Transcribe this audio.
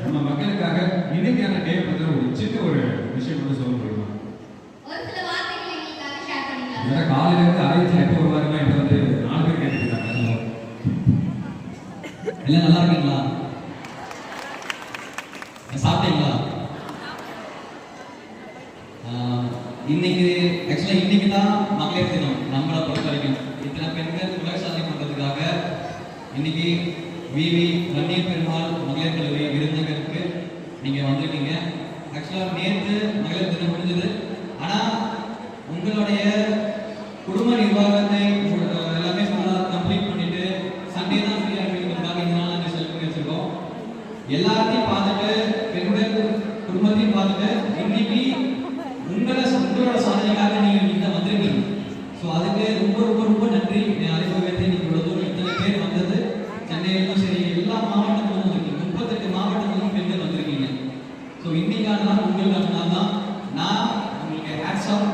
நம்ம மக்களுக்காக இன்னைக்கான டே பத்தி ஒரு சின்ன ஒரு விஷயம் மட்டும் சொல்ல முடியுமா? ஒரு சில வார்த்தைகள் எங்களுக்காக ஷேர் பண்ணிக்கலாம். ஏன்னா காலையில இருந்து அரைச்சு எப்போ வருவாருன்னா இப்போ வந்து 4 பேர் கேட்டுருக்காங்க. எல்லாம் நல்லா இருக்கீங்களா? சாப்பிட்டீங்களா? இன்னைக்கு ஆக்சுவலா இன்னைக்கு தான் மகளிர் தினம். நம்மளை பொறுத்த வரைக்கும் இத்தனை பெண்கள் உலக சாதனை பண்றதுக்காக இன்னைக்கு விவி வன்னியர் பெருமாள் மகளிர் கல்லூரி விருதுநகருக்கு நீங்க வந்திருக்கீங்க. ஆக்சுவலா நேற்று மகளிர் தினம் முடிஞ்சது. ஆனா உங்களுடைய குடும்ப நிர்வாகத்தை எல்லாமே கம்ப்ளீட் பண்ணிட்டு சண்டே தான் ஃப்ரீயா இருக்கிறதுக்காக இந்த நாள் நாங்கள் செலக்ட் பண்ணி வச்சிருக்கோம். எல்லாத்தையும் பார்த்துட்டு என்னுடைய குடும்பத்தையும் பார்த்துட்டு இன்னைக்கு உங்களோட சாதனைக்காக நீங்க இங்க வந்திருக்கீங்க. ஸோ அதுக்கு ரொம்ப ரொம்ப ரொம்ப நன்றி. அறிமுகத்தை நீங்க இவ்வளவு தூரம் இத்தனை பேர் வந்தது சென்னையிலும் சரி எல்லா மாவட்டங்களும் வந்திருக்கீங்க. 38 மாவட்டங்களும் பெண்கள் வந்திருக்கீங்க. ஸோ இன்னைக்கான நாள் உங்களுக்கான நாள் தான். நான் உங்களுக்கு ஹேட்ஸ் ஆஃப்